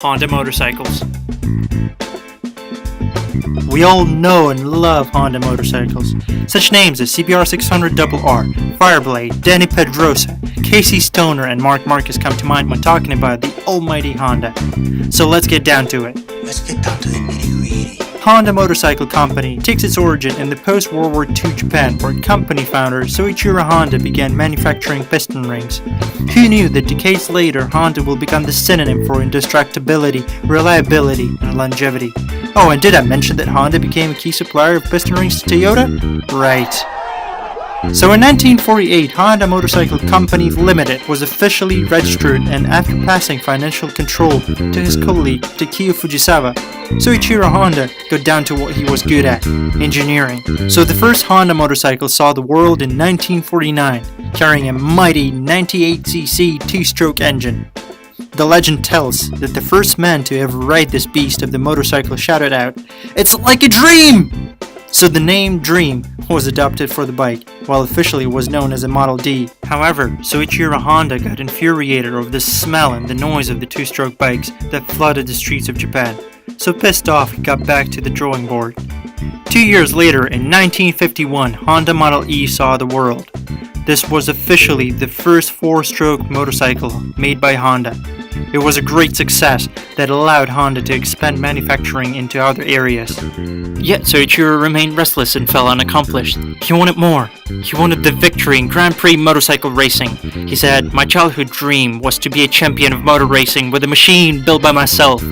Honda motorcycles. We all know and love Honda motorcycles. Such names as CBR 600RR, Fireblade, Danny Pedrosa, Casey Stoner, and Mark Marcus come to mind when talking about the almighty Honda. So let's get down to it. Let's get down to the nitty-gritty. Honda Motorcycle Company takes its origin in the post-World War II Japan, where company founder Soichiro Honda began manufacturing piston rings. Who knew that decades later Honda will become the synonym for indestructibility, reliability, and longevity? Oh, and did I mention that Honda became a key supplier of piston rings to Toyota? Right. So in 1948, Honda Motorcycle Company Limited was officially registered, and after passing financial control to his colleague Takeo Fujisawa, Soichiro Honda got down to what he was good at, engineering. So the first Honda motorcycle saw the world in 1949, carrying a mighty 98cc two-stroke engine. The legend tells that the first man to ever ride this beast of the motorcycle shouted out, "It's like a dream!" So the name Dream was adopted for the bike, while officially it was known as a Model D. However, Soichiro Honda got infuriated over the smell and the noise of the two-stroke bikes that flooded the streets of Japan. So pissed off, he got back to the drawing board. 2 years later, in 1951, Honda Model E saw the world. This was officially the first four-stroke motorcycle made by Honda. It was a great success that allowed Honda to expand manufacturing into other areas. Yet Soichiro remained restless and felt unaccomplished. He wanted more. He wanted the victory in Grand Prix motorcycle racing. He said, "My childhood dream was to be a champion of motor racing with a machine built by myself."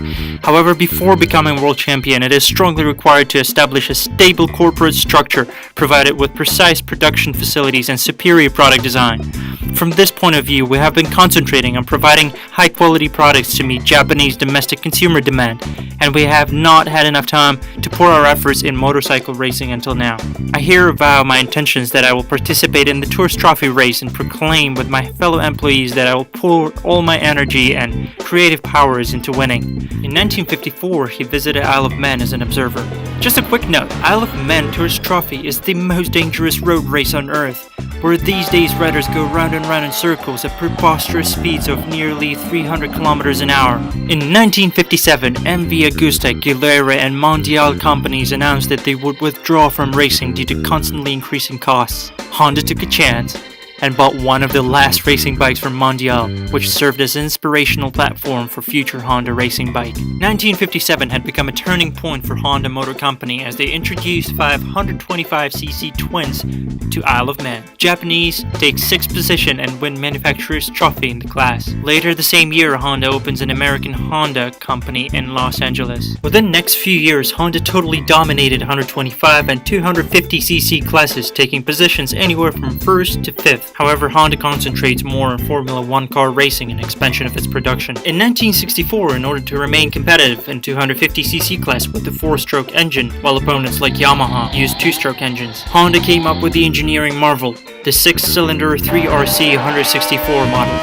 However, before becoming world champion, it is strongly required to establish a stable corporate structure provided with precise production facilities and superior product design. From this point of view, we have been concentrating on providing high-quality products to meet Japanese domestic consumer demand, and we have not had enough time to pour our efforts in motorcycle racing until now. I here avow my intentions that I will participate in the Tourist Trophy race and proclaim with my fellow employees that I will pour all my energy and creative powers into winning. In 1954, he visited Isle of Man as an observer. Just a quick note, Isle of Man Tourist Trophy is the most dangerous road race on Earth, where these days riders go round and round in circles at preposterous speeds of nearly 300 kilometers an hour. In 1957, MV Agusta, Gilera, and Mondial companies announced that they would withdraw from racing due to constantly increasing costs. Honda took a chance and bought one of the last racing bikes from Mondial, which served as an inspirational platform for future Honda racing bike. 1957 had become a turning point for Honda Motor Company as they introduced 525cc twins to Isle of Man. Japanese take 6th position and win manufacturer's trophy in the class. Later the same year, Honda opens an American Honda company in Los Angeles. Within the next few years, Honda totally dominated 125 and 250cc classes, taking positions anywhere from 1st to 5th. However, Honda concentrates more on Formula 1 car racing and expansion of its production. In 1964, in order to remain competitive in 250cc class with the 4-stroke engine, while opponents like Yamaha used 2-stroke engines, Honda came up with the engineering marvel, the 6-cylinder 3RC 164 model.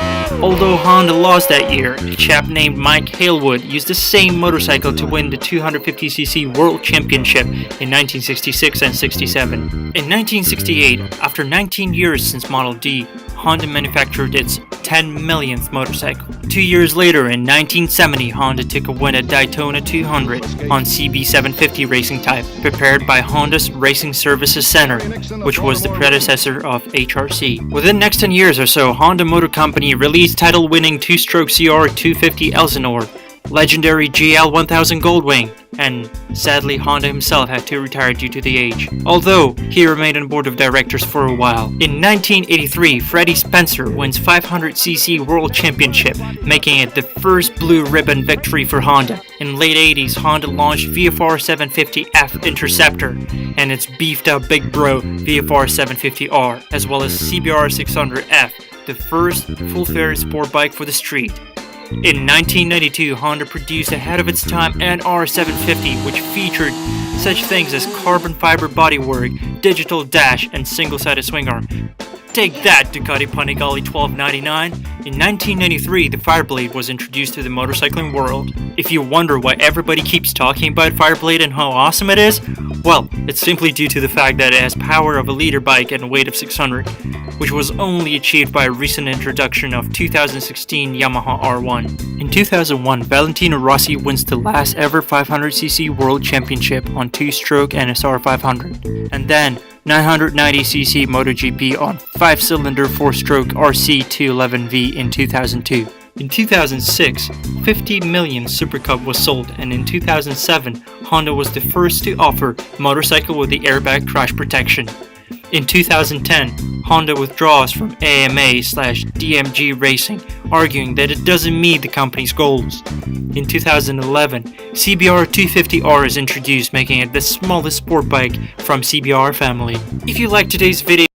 Although Honda lost that year, a chap named Mike Halewood used the same motorcycle to win the 250cc World Championship in 1966 and 67. In 1968, after 19 years since Model D, Honda manufactured its 10 millionth motorcycle. 2 years later, in 1970, Honda took a win at Daytona 200 on CB750 racing type, prepared by Honda's Racing Services Center, which was the predecessor of HRC. Within the next 10 years or so, Honda Motor Company released title-winning 2-stroke CR 250 Elsinore, legendary GL 1000 Goldwing, and sadly Honda himself had to retire due to the age, although he remained on board of directors for a while. In 1983, Freddie Spencer wins 500cc World Championship, making it the first blue ribbon victory for Honda. In late 80s, Honda launched VFR 750F Interceptor and its beefed up big bro VFR 750R, as well as CBR 600F, the first full-fare sport bike for the street. In 1992, Honda produced ahead of its time an R750, which featured such things as carbon fiber bodywork, digital dash, and single-sided swing arm. Take that, Ducati Panigale 1299! In 1993, the Fireblade was introduced to the motorcycling world. If you wonder why everybody keeps talking about Fireblade and how awesome it is, well, it's simply due to the fact that it has power of a liter bike and a weight of 600, which was only achieved by a recent introduction of 2016 Yamaha R1. In 2001, Valentino Rossi wins the last ever 500cc World Championship on 2-stroke NSR 500, and then 990cc MotoGP on 5-cylinder 4-stroke RC211V in 2002. In 2006, 50 million Super Cub was sold, and in 2007, Honda was the first to offer motorcycle with the airbag crash protection. In 2010, Honda withdraws from AMA/DMG Racing, arguing that it doesn't meet the company's goals. In 2011, CBR 250R is introduced, making it the smallest sport bike from CBR family. If you liked today's video,